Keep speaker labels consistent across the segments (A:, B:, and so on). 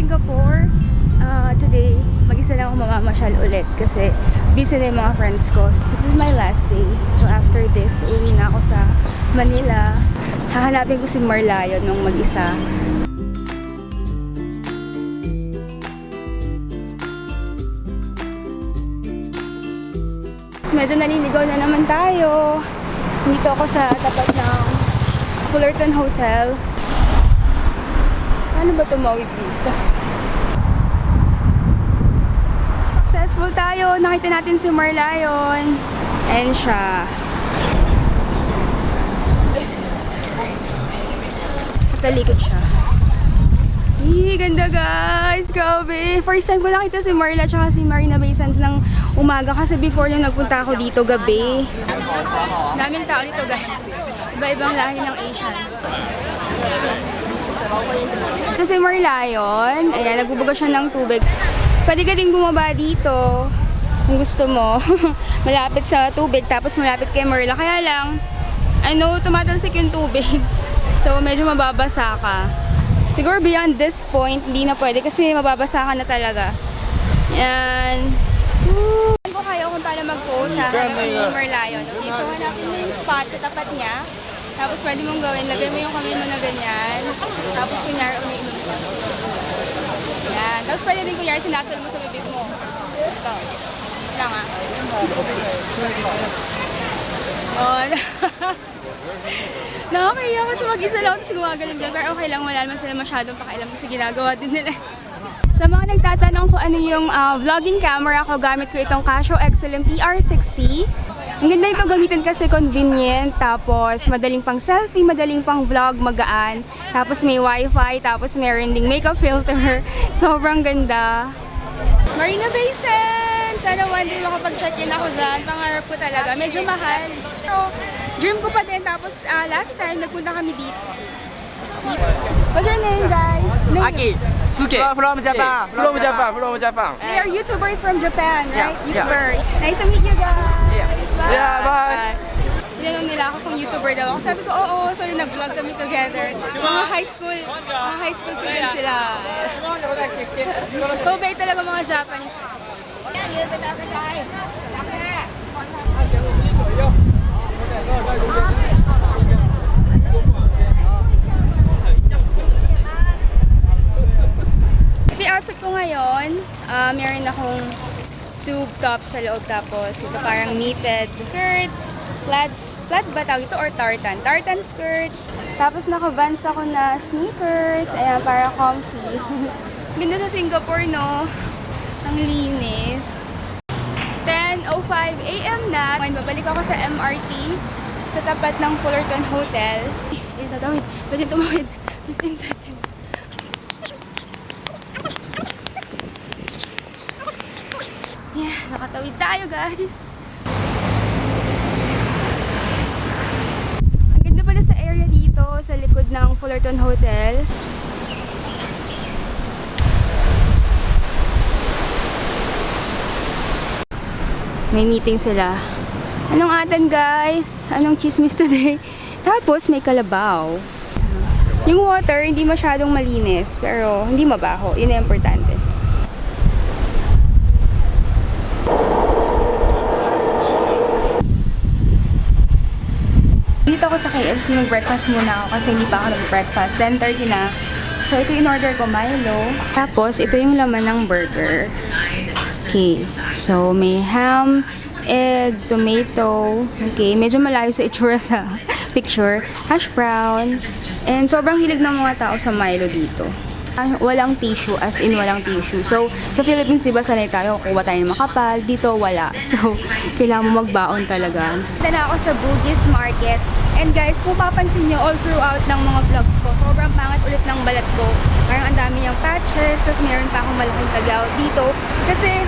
A: Singapore. Today, mag-isa lang ako mamamasyal ulit kasi busy na yung mga friends ko. This is my last day. So after this, uwi na ako sa Manila. Hahanapin ko si Marlayon nung mag-isa. Medyo naliligaw na naman tayo. Dito ako sa tapat ng Fullerton Hotel. Ano ba tumawid dito? Successful tayo. Nakita natin si Marlayon. Ayan siya. Talikod siya. Ganda guys! Grabe! First time ko nakita si Marla at si Marina Bay Sands ng umaga kasi before yung nagpunta ako dito gabi. Daming tao dito guys. Iba-ibang lahi ng Asian. Ito si Marlayon. Ayan, nagbubuga siya ng tubig. Pwede ka din bumaba dito kung gusto mo. Malapit sa tubig tapos malapit kay Marla. Kaya lang, tumatalsik yung tubig. So, medyo mababasa ka. Siguro beyond this point, hindi na pwede kasi mababasa ka na talaga. Yan. Saan ko kayo kung paano mag-post sa harap ni Marlayon. Okay, so hanapin mo yung spot sa tapat niya. Tapos pwede mong gawin, lagay mo yung kamay mo na ganyan. Tapos kunyari umiinom ka. Yan. Tapos pwede din kunyari sinasal mo sa bibig mo. Ito. Lang ah. Oh, nakakaya kasi mag-isa lang kasi gumagaling dyan. Pero okay lang, wala naman sila masyadong pakialam kasi ginagawa din nila. Sa mga nagtatanong kung ano yung vlogging camera ko, gamit ko itong Casio XLM PR60. Ang ganda ito gamitin kasi convenient, tapos madaling pang selfie, madaling pang vlog, magaan. Tapos may wifi, tapos meron ding makeup filter. Sobrang ganda. Marina Bay Sands! Sana one day makapag-check-in ako dyan. Pangarap ko talaga. Medyo mahal. Pero dream ko pa din. Tapos last time, nagpunta kami dito. What's your name, guys? Name?
B: Aki. Suke. From Japan. From Japan. From Japan.
A: They are YouTubers from Japan, right?
B: Yeah.
A: YouTuber. Nice to meet you guys.
B: Yeah.
A: Bye.
B: Yeah, bye.
A: Tinanong nila ako kung YouTuber daw ako. Sabi ko, oo. So yung nag-vlog kami together. Mga high school students sila. So bait talaga mga Japanese. Ito yung outfit ko ngayon. Meron akong tube top sa loob, tapos ito parang knitted skirt, plaid ba tawag ito or tartan? Tartan skirt. Tapos naka-Vans ako na sneakers. Ayan, para comfy. Ganda sa Singapore, no? Ang linis. 10:05 AM na. Ngayon, babalik ako sa MRT sa tapat ng Fullerton Hotel. Tatawid. Pwede tumawid. 15 seconds. Yeah, nakatawid tayo, guys. Ang ganda pala sa area dito, sa likod ng Fullerton Hotel. May meeting sila. Anong atan, guys? Anong chismis today? Tapos may kalabaw. Yung water, hindi masyadong malinis, pero hindi mabaho. Yun ang importante. Dito ako sa KFC, mag-breakfast muna ako kasi hindi pa ako nag-breakfast. 10:30 na. So, ito yung order ko, Milo. Tapos, ito yung laman ng burger. Okay. So, may ham, egg, tomato. Okay. Medyo malayo sa itsura sa picture. Hash brown. And sobrang hilig ng mga tao sa Milo dito. Walang tissue, as in walang tissue. So, sa Philippines, diba sanay tayo, kuha tayo ng makapal. Dito, wala. So, kailangan mo magbaon talaga. Dito na ako sa Bugis Market. And guys, kung papansin nyo, all throughout ng mga vlogs ko, sobrang pangat ulit ng balat ko. Parang ang dami niyang patches, tapos meron pa akong malaking taglaw dito. Kasi,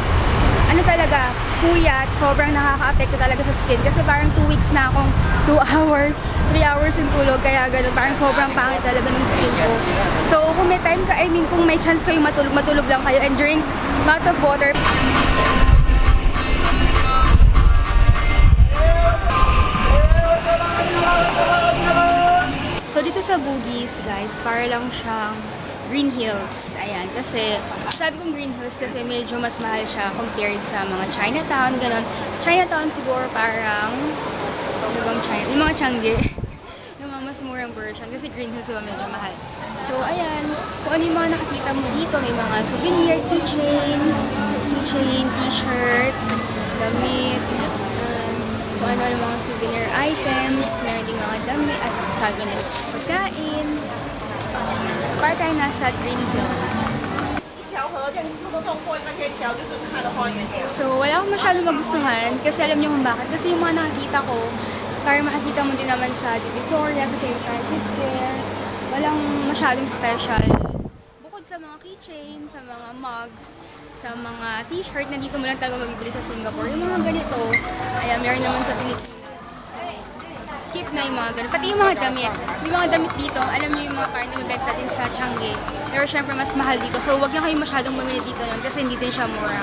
A: talaga, puyat, sobrang nakaka-apekto talaga sa skin. Kasi parang 2 weeks na akong 2 hours, 3 hours yung tulog, kaya ganun, parang sobrang pangit talaga ng skin ko. So, kung may time ka, kung may chance kayo matulog lang kayo and drink lots of water. So, dito sa Bugis, guys, para lang siyang Green Hills. Ayan, kasi sabi kong Green Hills kasi medyo mas mahal siya compared sa mga Chinatown, ganon. Chinatown siguro parang, ano bang China? Yung mga Changi. Yung mga mas murang version kasi Green Hills diba medyo mahal. So, ayan, kung ano yung mga nakikita mo dito, may mga souvenir, keychain, t-shirt, damit, kung ano yung mga souvenir items, meron ding mga damit, at sabi na pagkain. So, para tayo nasa Green Hills.
C: 条河认识都动过，那些条就是它的花园点。
A: So, wala akong masyadong magustuhan kasi alam niyo kung bakit. Kasi yung mga nakikita ko, para makikita mo din naman sa Divisoria, sa St. Francis Square, walang masyadong special. Bukod sa mga keychain, sa mga mugs, sa mga t-shirt na dito mo lang talaga mabibili sa Singapore. Yung mga ganito, ayan, meron naman sa Pilipinas. Skip na yung mga ganito. Pati yung mga damit. Yung mga damit dito, alam niyo yung mga parang namibenta din sa Changi. Pero syempre mas mahal dito. So wag niyo kayo masyadong mamili dito nun kasi hindi din siya mura.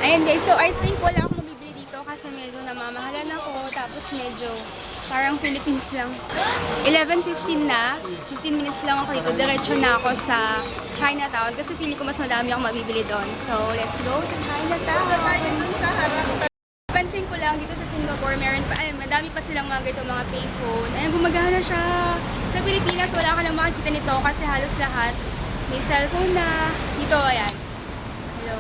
A: Ayan guys, so I think wala akong mabibili dito kasi medyo namamahalan ako. Tapos medyo parang Philippines lang. 11:15 na. 15 minutes lang ako dito. Diretso na ako sa Chinatown kasi feeling ko mas madami akong mabibili doon. So let's go sa Chinatown. Pansin ko lang dito sa Singapore, meron pa, madami pa silang mga ganito, mga payphone. Ayan, gumagana siya. Sa Pilipinas, wala ka lang makikita nito kasi halos lahat may cellphone na. Dito, ayan. Hello?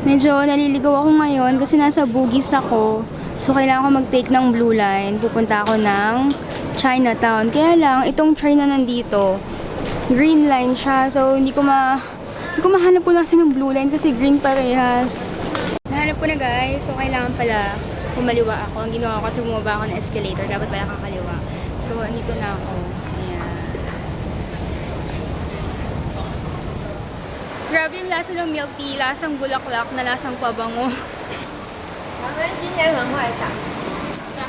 A: Medyo naliligaw ako ngayon kasi nasa Bugis ako. So, kailangan ko mag-take ng Blue Line. Pupunta ako ng Chinatown. Kaya lang, itong train na nandito, green line siya. So, hindi ko mahanap ko kasi ng Blue Line kasi green parehas. Nahanap ko na guys. So, kailangan pala kumaliwa ako. Ang ginawa ko kasi bumaba ako ng escalator. Dapat pala kakaliwa. So, andito na ako. Ayan. Grabe yung lasa ng milk tea. Lasang bulaklak na lasang pabango.
C: 我们今年很会打。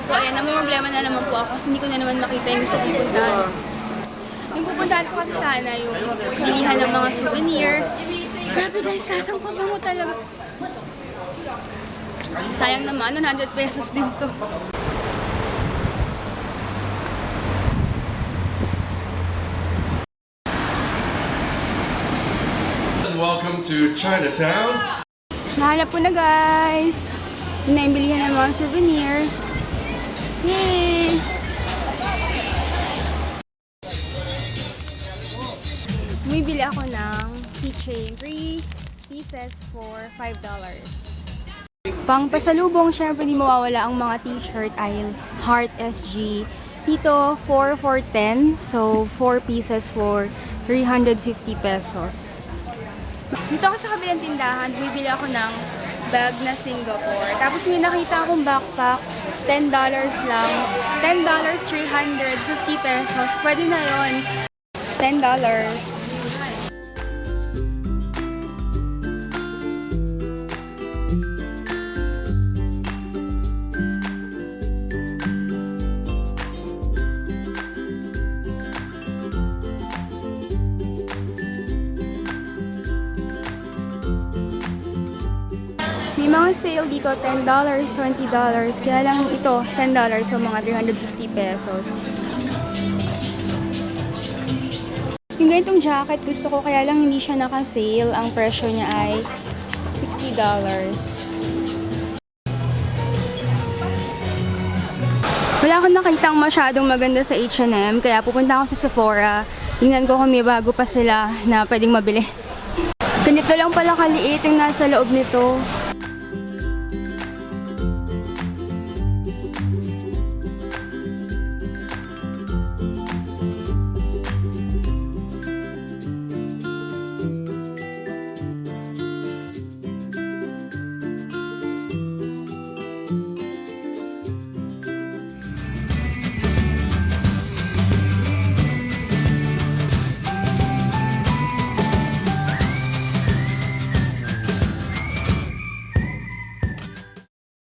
A: So, ayan, namumroblema na naman po ako kasi hindi ko na naman makita yung gusto kong puntahan. Yung pupuntahan ko kasi sana yung bilihan ng mga souvenir. Grabe guys, lasang pabango talaga. Sayang naman, 100 pesos din to.
D: Welcome to Chinatown.
A: Nahanap ko na guys. Yun na yung bilihan ng mga souvenir. Yay! Bumibili ako ng keychain. 3 pieces for $5. Pang pasalubong, syempre di mawawala ang mga t-shirt ay Heart SG. Dito, 4 for 10. So, 4 pieces for 350 pesos. Dito ako sa kabilang tindahan, bumibili ako ng bag na Singapore. Tapos may nakita akong backpack, $10 lang. $10, 350 pesos. Pwede na yon. $10. May mga sale dito, $10, $20. Kaya lang ito, $10, so mga 350 pesos. Yung ganitong jacket gusto ko, kaya lang hindi siya naka-sale. Ang presyo niya ay $60. Wala akong nakitang masyadong maganda sa H&M, kaya pupunta ako sa Sephora. Tingnan ko kung may bago pa sila na pwedeng mabili. Ganito lang pala kaliit yung nasa loob nito.